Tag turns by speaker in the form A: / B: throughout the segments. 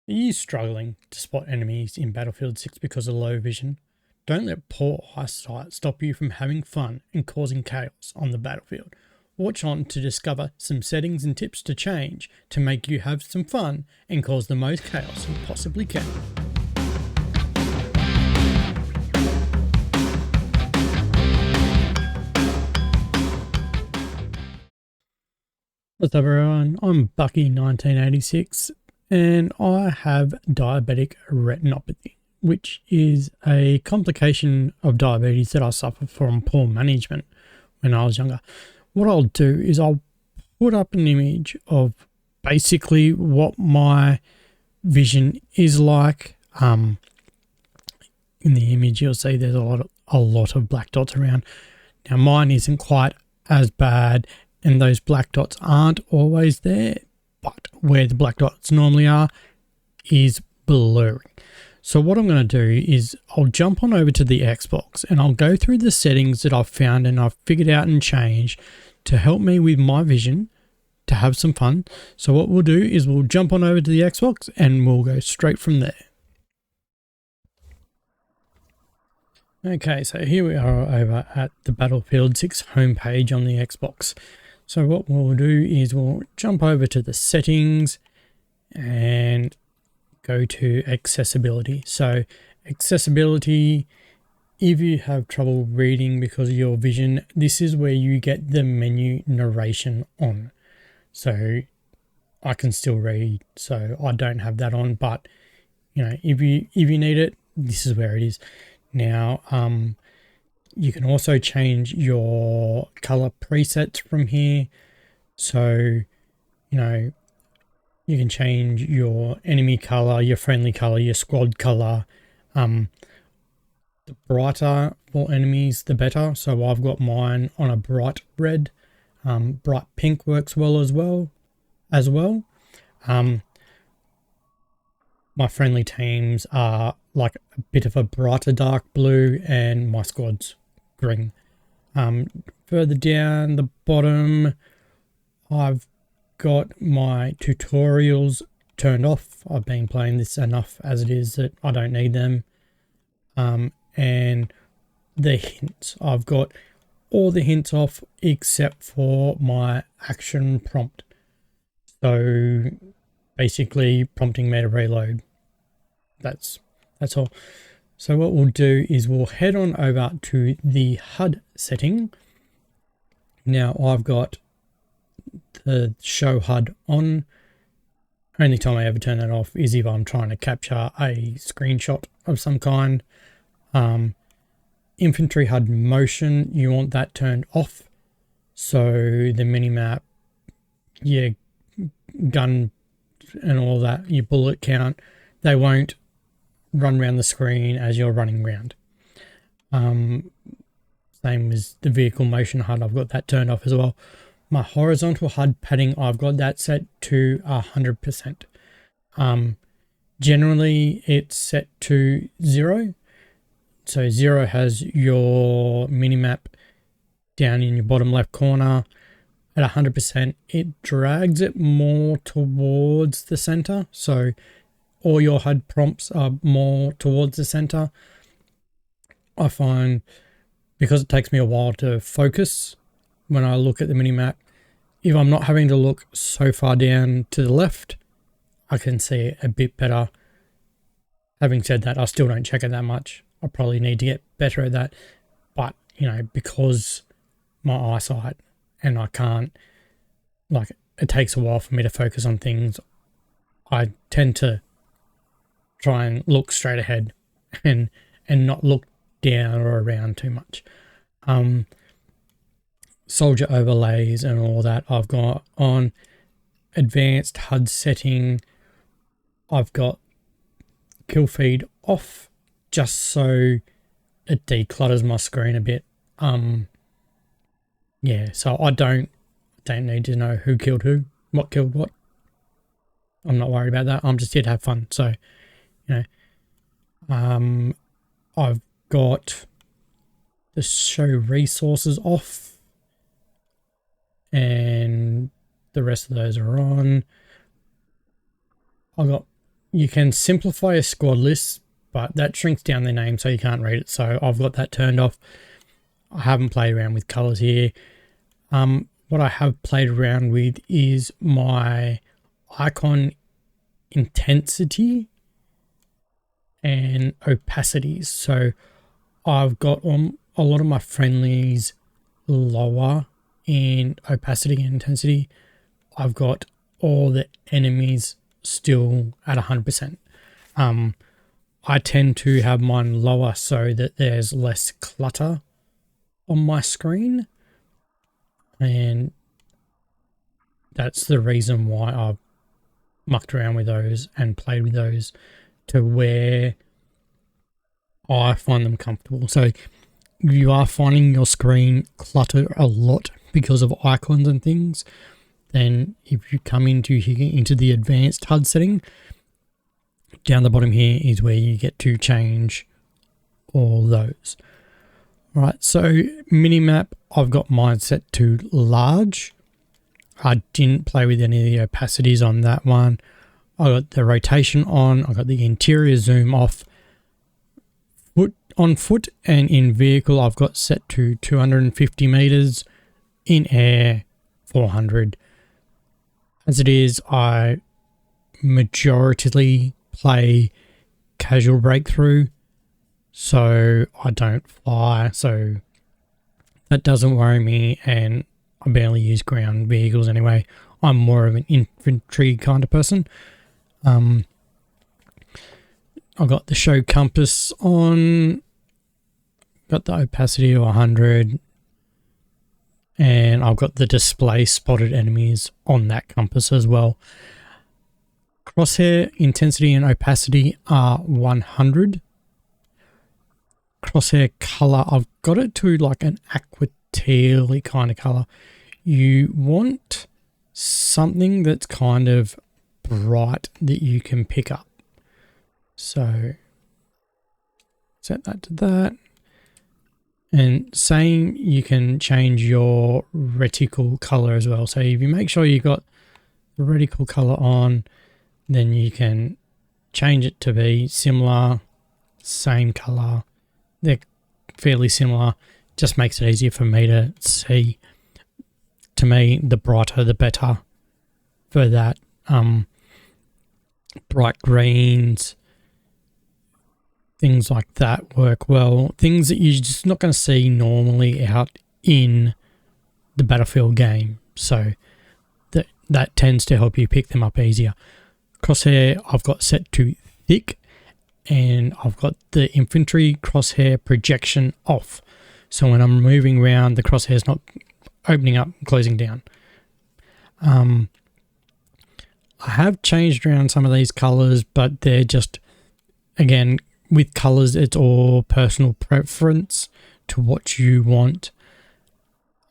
A: Are you struggling to spot enemies in Battlefield 6 because of low vision? Don't let poor eyesight stop you from having fun and causing chaos on the battlefield. Watch on to discover some settings and tips to change to make you have some fun and cause the most chaos you possibly can. What's up everyone, I'm Bucky1986 and I have diabetic retinopathy, which is a complication of diabetes that I suffered from poor management when I was younger. What I'll do is I'll put up an image of basically what my vision is like. In the image you'll see there's a lot of black dots around. Now mine isn't quite as bad, and those black dots aren't always there, but where the black dots normally are is blurring. So what I'm going to do is I'll jump on over to the Xbox and I'll go through the settings that I've found and I've figured out and changed to help me with my vision to have some fun. So what we'll do is we'll jump on over to the Xbox and we'll go straight from there. Okay, so here we are over at the Battlefield 6 homepage on the Xbox. So what we'll do is we'll jump over to the settings and go to accessibility. So accessibility, if you have trouble reading because of your vision, this is where you get the menu narration on. So I can still read, so I don't have that on, but you know, if you need it, this is where it is. Now, you can also change your color presets from here. So, you know, you can change your enemy color, your friendly color, your squad color. The brighter for enemies, the better. So I've got mine on a bright red. Bright pink works well as well. My friendly teams are like a bit of a brighter dark blue, and my squad's green. Further down the bottom, I've got my tutorials turned off. I've been playing this enough as it is that I don't need them. And the hints, I've got all the hints off except for my action prompt. So basically prompting me to reload. That's all. So what we'll do is we'll head on over to the HUD setting. Now I've got the show HUD on. Only time I ever turn that off is if I'm trying to capture a screenshot of some kind. Infantry HUD motion, you want that turned off. So the minimap, your gun and all that, your bullet count, they won't run around the screen as you're running around. Same as the vehicle motion HUD, I've got that turned off as well. My horizontal HUD padding, I've got that set to 100%. Generally it's set to 0. So 0 has your minimap down in your bottom left corner. At 100%, it drags it more towards the center. So all your HUD prompts are more towards the center. I find because it takes me a while to focus when I look at the minimap, if I'm not having to look so far down to the left, I can see it a bit better. Having said that, I still don't check it that much. I probably need to get better at that. But, you know, because my eyesight and I can't, like, it takes a while for me to focus on things, I tend to try and look straight ahead and not look down or around too much. Soldier overlays and all that I've got on. Advanced HUD setting, I've got kill feed off just so it declutters my screen a bit. Yeah, so I don't need to know who killed who, what killed what. I'm not worried about that. I'm just here to have fun. So, you know, I've got the show resources off and the rest of those are on. I've got you can simplify a squad list, but that shrinks down the name so you can't read it. So I've got that turned off. I haven't played around with colors here. What I have played around with is my icon intensity and opacities. So I've got a lot of my friendlies lower in opacity and intensity. I've got all the enemies still at 100%. I tend to have mine lower so that there's less clutter on my screen, and that's the reason why I've mucked around with those and played with those to where I find them comfortable. So if you are finding your screen cluttered a lot because of icons and things, then if you come into the advanced HUD setting, down the bottom here is where you get to change all those. All right, so minimap, I've got mine set to large. I didn't play with any of the opacities on that one. I got the rotation on. I got the interior zoom off. On foot and in vehicle, I've got set to 250 meters. In air, 400. As it is, I majoritarily play casual breakthrough, so I don't fly, so that doesn't worry me, and I barely use ground vehicles anyway. I'm more of an infantry kind of person. I got the show compass on, got the opacity of 100, and I've got the display spotted enemies on that compass as well. Crosshair intensity and opacity are 100. Crosshair color, I've got it to like an aqua teal kind of color. You want something that's kind of bright that you can pick up. So set that to that. And same, you can change your reticle color as well. So if you make sure you got the reticle color on, then you can change it to be similar, same color. They're fairly similar. Just makes it easier for me to see. To me, the brighter the better for that. Bright greens, things like that work well. Things that you're just not going to see normally out in the Battlefield game. So that tends to help you pick them up easier. Crosshair, I've got set to thick, and I've got the infantry crosshair projection off. So when I'm moving around, the crosshair's not opening up and closing down. I have changed around some of these colors, but they're just, again, with colors, it's all personal preference to what you want.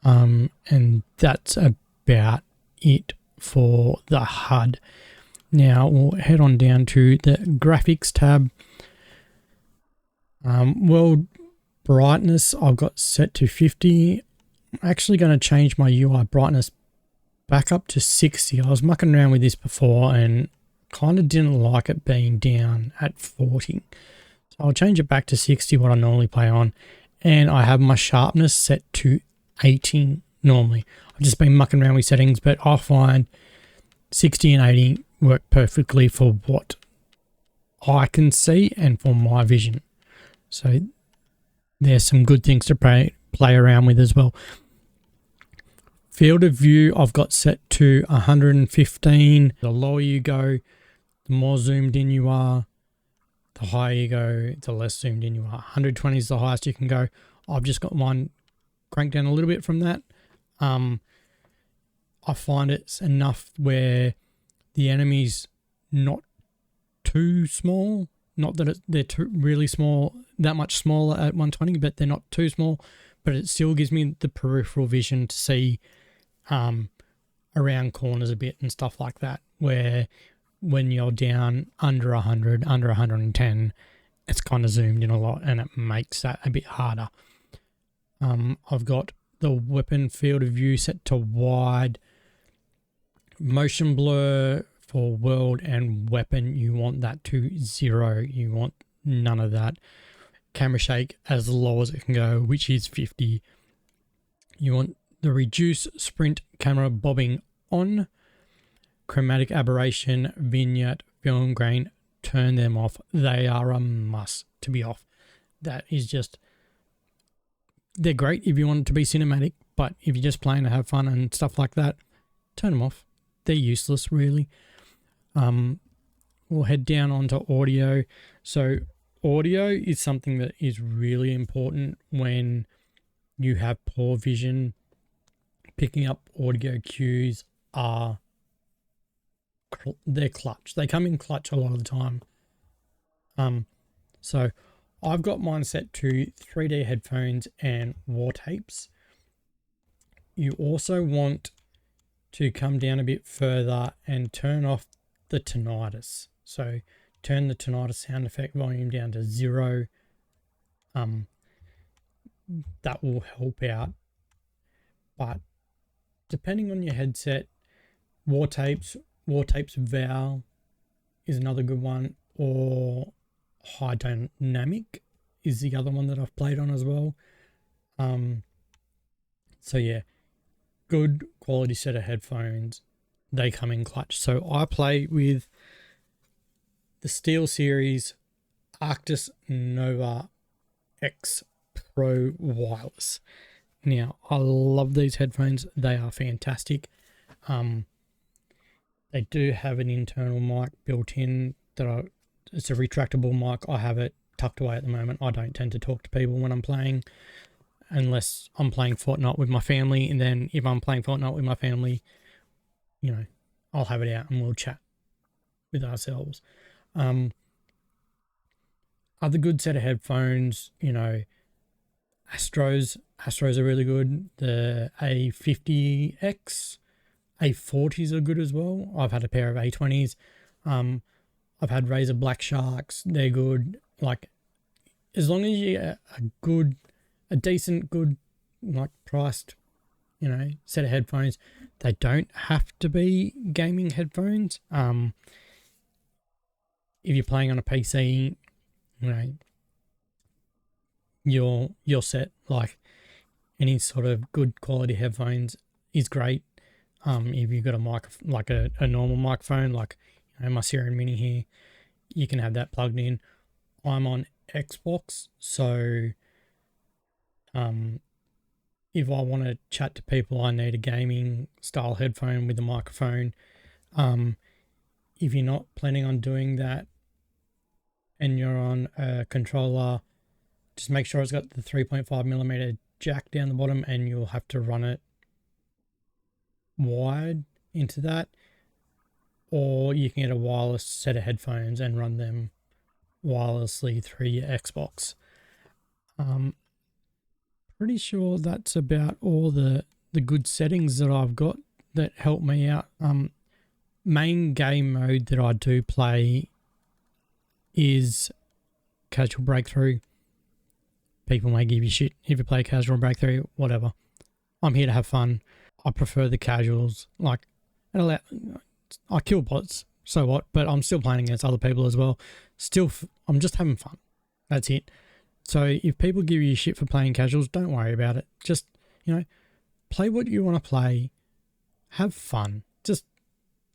A: And that's about it for the HUD. Now we'll head on down to the graphics tab. World brightness, I've got set to 50. I'm actually going to change my UI brightness back up to 60. I was mucking around with this before and kind of didn't like it being down at 40. So I'll change it back to 60, what I normally play on. And I have my sharpness set to 18 normally. I've just been mucking around with settings, but I find 60 and 80 work perfectly for what I can see and for my vision. So there's some good things to play around with as well. Field of view, I've got set to 115. The lower you go, the more zoomed in you are. The higher you go, the less zoomed in you are. 120 is the highest you can go. I've just got mine cranked down a little bit from that. I find it's enough where the enemy's not too small. Not that they're too really small, that much smaller at 120, but they're not too small. But it still gives me the peripheral vision to see around corners a bit and stuff like that, where when you're down under 100, under 110, it's kind of zoomed in a lot and it makes that a bit harder. I've got the weapon field of view set to wide. Motion blur for world and weapon, you want that to 0. You want none of that. Camera shake as low as it can go, which is 50. You want the reduce sprint camera bobbing on. Chromatic aberration, vignette, film grain, turn them off. They are a must to be off. That is just, they're great if you want it to be cinematic, but if you're just playing to have fun and stuff like that, turn them off. They're useless, really. We'll head down onto audio. So audio is something that is really important when you have poor vision. Picking up audio cues they're clutch. They come in clutch a lot of the time. So I've got mine set to 3D headphones and war tapes. You also want to come down a bit further and turn off the tinnitus. So turn the tinnitus sound effect volume down to 0. That will help out. But depending on your headset, war tapes Val is another good one, or high dynamic is the other one that I've played on as well. So yeah, good quality set of headphones. They come in clutch. So I play with the SteelSeries Artis Nova X Pro Wireless. Now, I love these headphones. They are fantastic. They do have an internal mic built in it's a retractable mic. I have it tucked away at the moment. I don't tend to talk to people when I'm playing, unless I'm playing Fortnite with my family. And then if I'm playing Fortnite with my family, you know, I'll have it out and we'll chat with ourselves. Other good set of headphones, you know, Astros are really good. The A50X, A40s are good as well. I've had a pair of A20s. I've had Razer Black Sharks. They're good. Like, as long as you get a decent, good, like, priced, you know, set of headphones, they don't have to be gaming headphones. If you're playing on a PC, you know, you're set. Like, any sort of good quality headphones is great. If you've got a mic, like a normal microphone, like, you know, my Sirius Mini here, you can have that plugged in. I'm on Xbox, so if I want to chat to people, I need a gaming style headphone with a microphone. If you're not planning on doing that and you're on a controller, just make sure it's got the 3.5mm jack down the bottom, and you'll have to run it wired into that, or you can get a wireless set of headphones and run them wirelessly through your Xbox. Pretty sure that's about all the good settings that I've got that help me out. Main game mode that I do play is Casual Breakthrough. People may give you shit if you play Casual Breakthrough, whatever. I'm here to have fun. I prefer the casuals. Like, I kill bots, so what? But I'm still playing against other people as well. Still, I'm just having fun. That's it. So if people give you shit for playing casuals, don't worry about it. Just, you know, play what you want to play. Have fun. Just,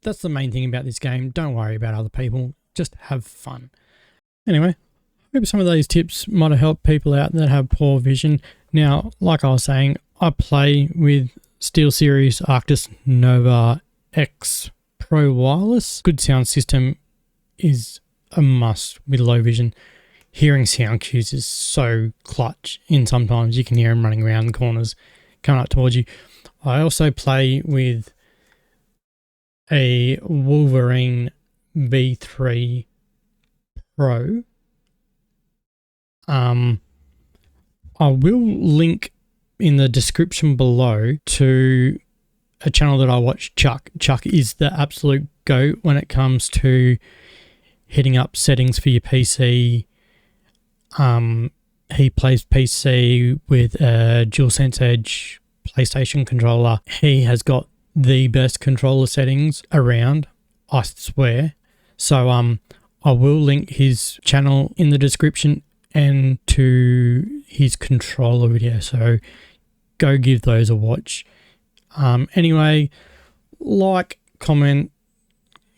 A: that's the main thing about this game. Don't worry about other people. Just have fun. Anyway, I hope some of those tips might have helped people out that have poor vision. Now, like I was saying, I play with SteelSeries Artis Nova X Pro Wireless. Good sound system is a must with low vision. Hearing sound cues is so clutch, and sometimes you can hear them running around the corners, coming up towards you. I also play with a Wolverine V3 Pro. I will link in the description below to a channel that I watch, Chuck. Chuck is the absolute goat when it comes to hitting up settings for your PC. He plays PC with a DualSense Edge PlayStation controller. He has got the best controller settings around. I swear. So I will link his channel in the description and to his controller video, so go give those a watch. Anyway, like, comment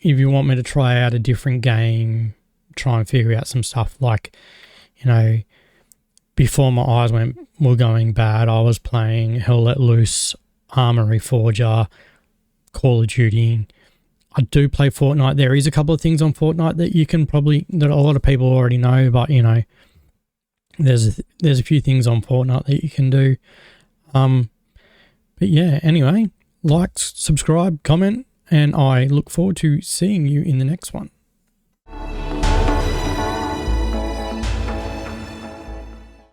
A: if you want me to try out a different game, try and figure out some stuff. Like, you know, before my eyes were going bad, I was playing Hell Let Loose, Armory Forger, Call of Duty. I do play Fortnite. There is a couple of things on Fortnite that you can that a lot of people already know, but you know, there's a few things on Fortnite that you can do. But yeah, anyway, like, subscribe, comment, and I look forward to seeing you in the next one.